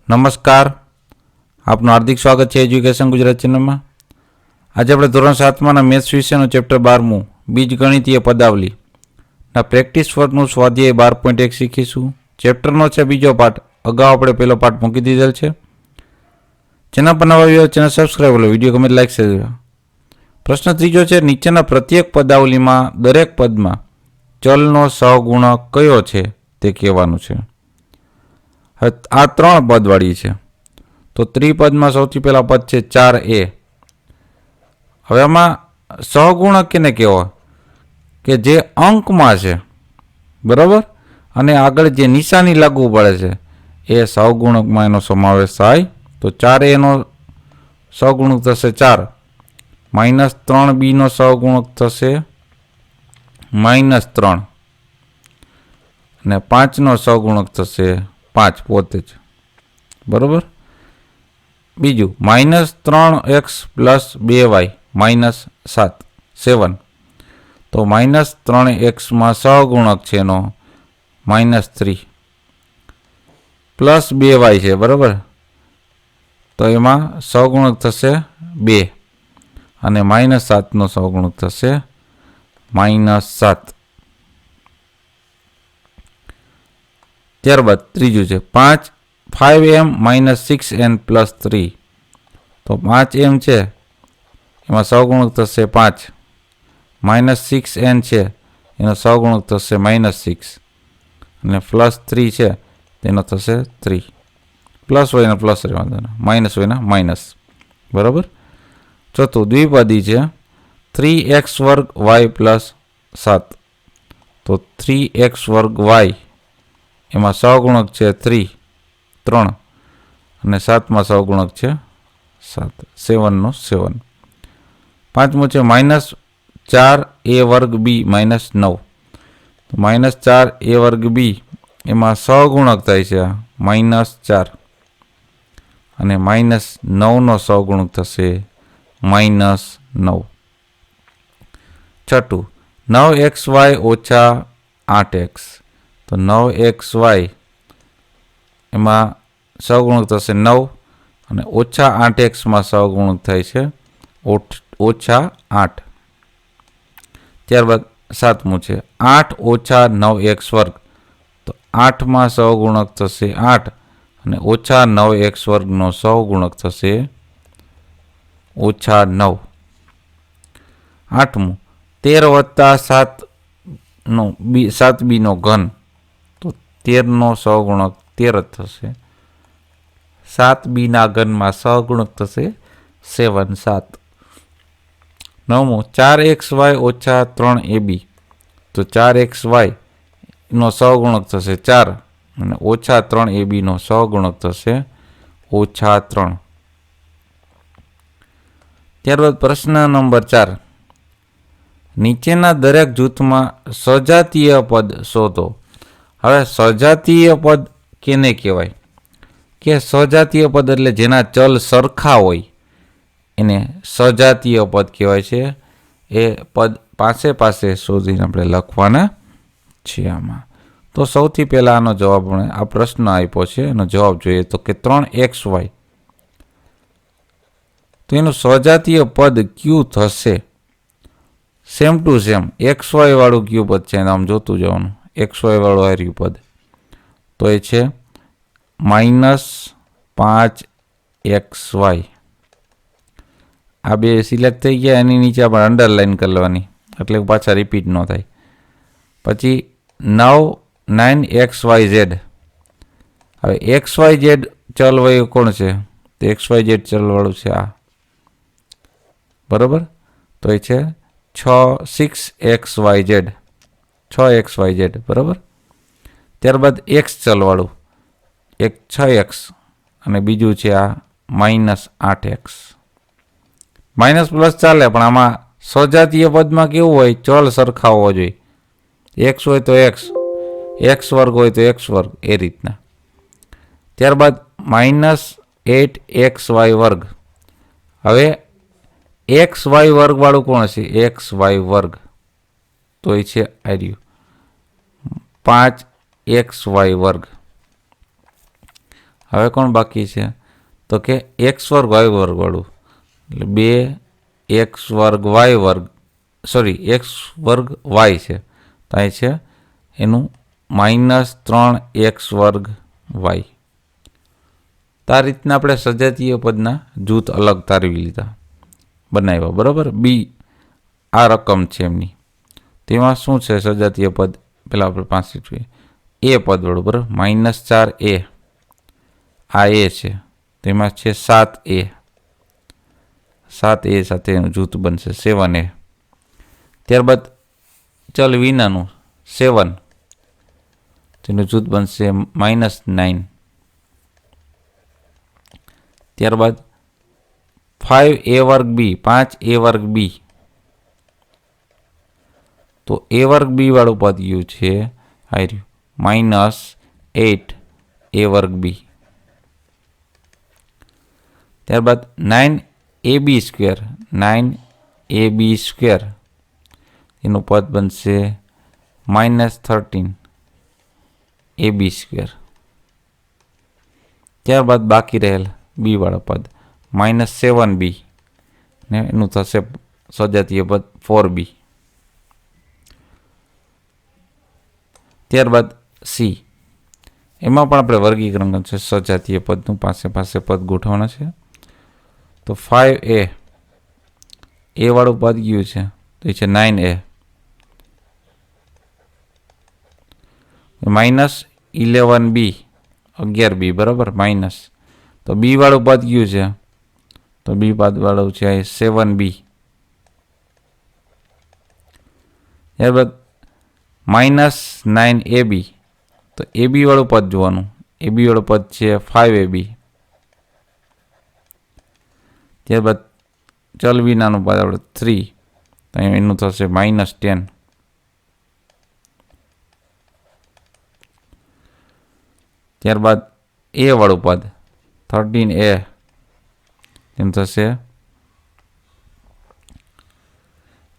નમસ્કાર, આપનું હાર્દિક સ્વાગત છે એજ્યુકેશન ગુજરાત ચેનલમાં. આજે આપણે ધોરણ 7માના મેથ્સ વિષયનું ચેપ્ટર 12મું બીજગણિતીય પદાવલીના પ્રેક્ટિસ વર્કનું સ્વાધ્યાય 12.1 શીખીશું. ચેપ્ટરનો છે બીજો પાઠ. અગાઉ આપણે પહેલો પાઠ મૂકી દીધેલ છે. ચેનલ પર નવા આવ્યો ચેનલ સબસ્ક્રાઈબ કરો, વિડીયો ગમે લાઈક શેર કરો. પ્રશ્ન ત્રીજો છે, નીચેના પ્રત્યેક પદાવલીમાં દરેક પદમાં ચલનો સહગુણક કયો છે તે કહેવાનું છે. હવે આ ત્રણ પદવાળી છે, તો ત્રિપદમાં સૌથી પહેલા પદ છે 4a. હવે આમાં સહગુણક કેને કહેવાય કે જે અંકમાં છે, બરાબર, અને આગળ જે નિશાની લાગુ પડે છે એ સહગુણકમાં એનો સમાવેશ થાય. તો 4a નો સહગુણક થશે 4, -3b નો સહગુણક થશે -3, અને 5 નો સહગુણક થશે 5 પોતે જ, બરાબર. બીજું -3x + 2y -7, તો -3xમાં સહગુણક છે એનો -3 + 2y છે, બરાબર, તો એમાં સહગુણક થશે 2, અને -7 નો સહગુણક થશે -7. ત્યારબાદ ત્રીજું છે 5m - 6n + 3, તો 5m છે એમાં સહગુણક થશે 5, -6n છે એનો સહગુણક થશે -6, અને +3 છે તેનો થશે 3. પ્લસ હોય ને પ્લસ રહેવા, માઇનસ હોય ને માઇનસ, બરાબર. ચોથું દ્વિપદી છે 3x² y + 7, તો 3x² y એમાં સહગુણક છે 3, અને 7માં સહગુણક છે 7, 7 નો 7. પાંચમું છે -4a² b -9, તો -4a² b એમાં સહગુણક થાય છે -4, અને -9 નો સહગુણક થશે -9. છઠ્ઠું 9xy - 8x, તો 9xy એમાં સહગુણક થશે 9, અને -8xમાં સહગુણક થાય છે -8. ત્યારબાદ સાતમું છે 8 - 9x², તો 8માં સહગુણક થશે 8, અને -9x² નો સહગુણક થશે -9. આઠમું 13 + 7b નો ઘન, તો 13 નો સહગુણક 13 જ થશે. 7b ના ઘનમાં સહગુણક થશે 7, 7. નવમું 4xy - 3ab, તો 4xy નો સહગુણક થશે 4, અને -3ab નો સહગુણક થશે -3. ત્યારબાદ પ્રશ્ન નંબર 4, નીચેના દરેક જૂથમાં સજાતીય પદ શોધો. હવે સજાતીય પદ કેને કહેવાય કે સજાતીય પદ એટલે જેના ચલ સરખા હોય એને સજાતીય પદ કહેવાય છે. એ પદ પાસે શોધીને આપણે લખવાના છીએ આમાં. તો સૌથી પહેલા આનો જવાબ આ પ્રશ્ન આપ્યો છે, એનો જવાબ જોઈએ તો કે 3xy, તો એનું સજાતીય પદ ક્યુ થશે? સેમ ટુ સેમ xy વાળું ક્યુ પદ છે, આમ જોતું જવાનું. xy વાળું હાર્યું પદ તો એ છે -5xy. આ બે સિલેક્ટ થઈ ગયા, એની નીચે આપણે અંડરલાઈન કરી લેવાની એટલે પાછા રિપીટ ન થાય. પછી 9xyz. હવે xyz ચલ હોય કોણ છે? તો xyz ચલવાળું છે આ, બરાબર. તો એ છે 6xyz, 6xyz, બરાબર. ત્યારબાદ x ચલવાળું 6x, અને બીજું છે આ -8x. માઇનસ પ્લસ ચાલે, પણ આમાં સજાતીય પદમાં કેવું હોય, ચલ સરખા હોવો જોઈએ. x હોય તો x વર્ગ હોય તો x², એ રીતના. ત્યારબાદ -8xy². હવે xy વર્ગ વાળું કોણ છે? xy², તો એ છે આર્યું 5xy². હવે કોણ બાકી છે તો કે એક્સ વર્ગ વાય વર્ગવાળું, એટલે 2x વર્ગ વાય વર્ગ એક્સ વર્ગ વાય છે, તો અહીં છે એનું -3x વર્ગ વાય. તો આ રીતના આપણે સજાતીય પદના જૂથ અલગ તારવી લીધા, બનાવ્યા, બરાબર. બી આ રકમ છે એમની, તેમાં શું છે સજાતીય પદ, પેલા આપણે 5 જોઈએ એ પદવાળું, બરાબર. -4a આ એ છે, તેમાં છે 7a, 7a સાથે એનું જૂથ બનશે 7a. ત્યારબાદ ચલ વિનાનું 7, તેનું જૂથ બનશે -9. ત્યારબાદ 5a વર્ગ બી, 5a વર્ગ બી, તો a વર્ગ બી વાળું પદ ગયું છે આ રહ્યું -8a વર્ગ બી. ત્યારબાદ 9ab સ્ક્વેર, 9ab સ્ક્વેર એનું પદ બનશે -13ab સ્ક્વેર. ત્યારબાદ બાકી રહેલ બી વાળા પદ -7b ને એનું થશે સજાતીય પદ 4b. ત્યારબાદ સી, એમાં પણ આપણે વર્ગીકરણ કરવું છે સજાતીય પદનું, પાસે પદ ગોઠવવાના છે. તો 5a એ વાળું પદ ગયું છે તો એ છે 9a, -11b 11b, બરાબર, માઇનસ. તો બી વાળું પદ ગયું છે તો બી પદ વાળું છે 7b. ત્યારબાદ -9ab, તો ab વાળું પદ જોવાનું, ab વાળું પદ છે 5ab. ત્યારબાદ ચલ વિનાનું પદ આપણે 3, તો એનું થશે -10. ત્યારબાદ એ વાળું પદ 13a, એમ થશે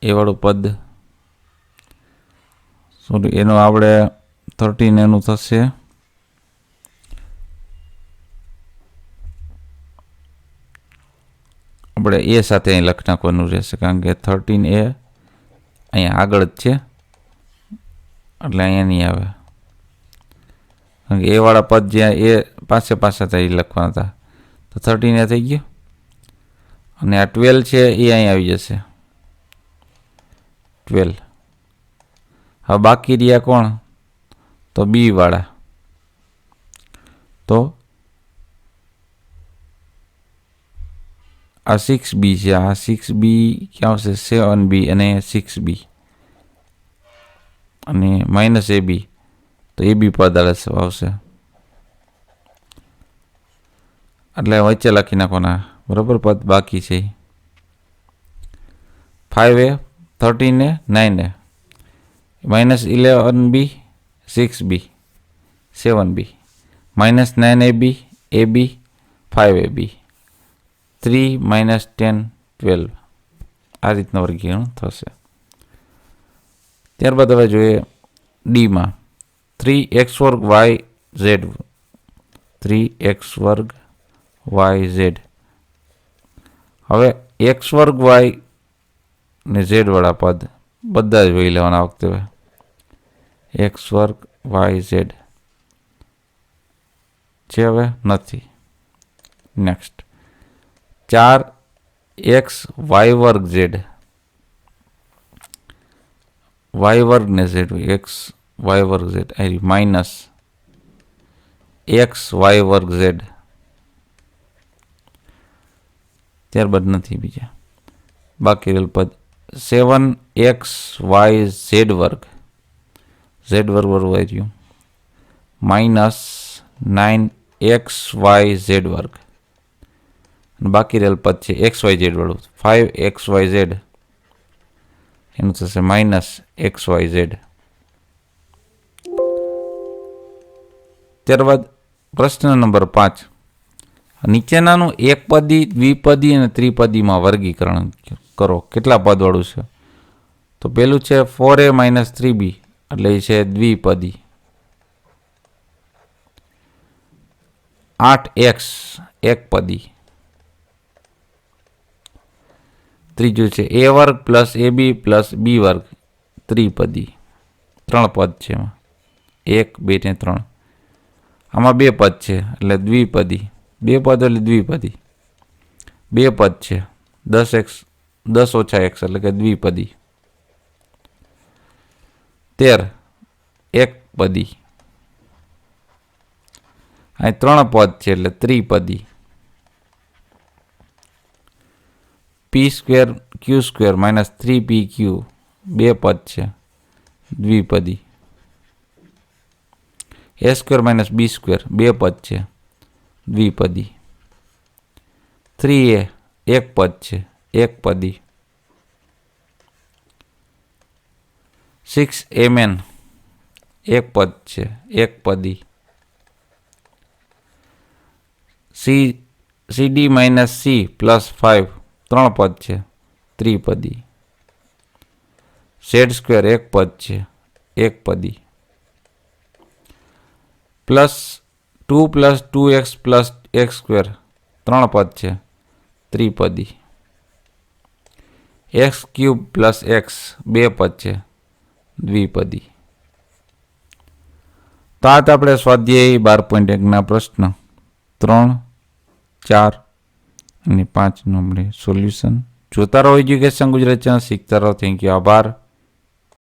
એ વાળું પદ એનું આપણે 13 એનું થશે આપણે એ સાથે અહીં લખી નાખવાનું રહેશે, કારણ કે 13a અહીંયા આગળ જ છે એટલે અહીંયા નહીં આવે, કારણ કે એ વાળા પદ જ્યાં એ પાસે થાય લખવાના હતા, તો 13a થઈ ગયું. અને આ 12 છે એ અહીં આવી જશે 12. હવે બાકી રહ્યા કોણ, તો બી વાળા, તો આ 6b છે, આ 6b ક્યાં આવશે 7b અને 6b અને -ab, તો ab પદ આવશે, એટલે વચ્ચે લખી નાખવાના, બરાબર. પદ બાકી છે 5a, 13a, 9a, -11b 6b 7b, -9ab ab 5ab, 3 -10 12, આ રીતના વર્ગીકરણ થશે. ત્યારબાદ હવે જોઈએ ડીમાં 3x વર્ગ વાય ઝેડ, 3x વર્ગ વાય ઝેડ. હવે x વર્ગ વાય ને ઝેડ વાળા પદ બધા જ જોઈ લેવાના આ વખતે. x વર્ગ વાય ઝેડ છે, હવે નથી. નેક્સ્ટ 4x વાય વર્ગ ઝેડ, વાય વર્ગ ને ઝેડ, x વાય વર્ગ ઝેડ -x વાય વર્ગ ઝેડ. ત્યારબાદ નથી બીજા બાકી રહેલ પદ 7x વાય ઝેડ વર્ગ, ઝેડ વર્ગ વાળું આવી રહ્યું -9x વાય ઝેડ વર્ગ. બાકી રહેલ પદ છે એક્સ વાય ઝેડ વાળું 5x વાય ઝેડ, એનું થશે -x વાય ઝેડ. ત્યારબાદ પ્રશ્ન નંબર 5, નીચેનાનું એકપદી, દ્વિપદી અને ત્રિપદીમાં વર્ગીકરણ કરો. કેટલા પદ વાળું છે? તો પેલું છે 4a - 3b, એટલે એ છે દ્વિપદી. 8x એકપદી. ત્રીજું છે a વર્ગ પ્લસ ab પ્લસ b વર્ગ ત્રિપદી. 3 પદ છે એમાં, 1 2 ને 3. આમાં 2 પદ છે એટલે દ્વિપદી. 2 પદ એટલે દ્વિપદી. 2 પદ છે 10 ઓછા x એટલે કે દ્વિપદી. 13 એકપદી. અહીં 3 પદ છે એટલે ત્રિપદી. p square q square minus 3pq 2 પદ છે દ્વિપદી. a square minus b square 2 પદ છે દ્વિપદી. 3a 1 પદ છે એકપદી. 6mn 1 પદ છે એકપદી. cd માઇનસ c પ્લસ 5 3 પદ છે ત્રિપદી. z સ્ક્વેર 1 પદ છે એકપદી. Plus 2 plus 2x plus x square 3 પદ છે ત્રિપદી. x ક્યુબ પ્લસ x 2 પદ છે દ્વિપદી. તો આ આપણે સ્વાધ્યાય 12.1 પ્રશ્ન 3, 4 અને 5 નું આપણે સોલ્યુશન જોતા રહો એજ્યુકેશન ગુજરાતી ચેનલ, શીખતા રહો. થેન્ક યુ, આભાર.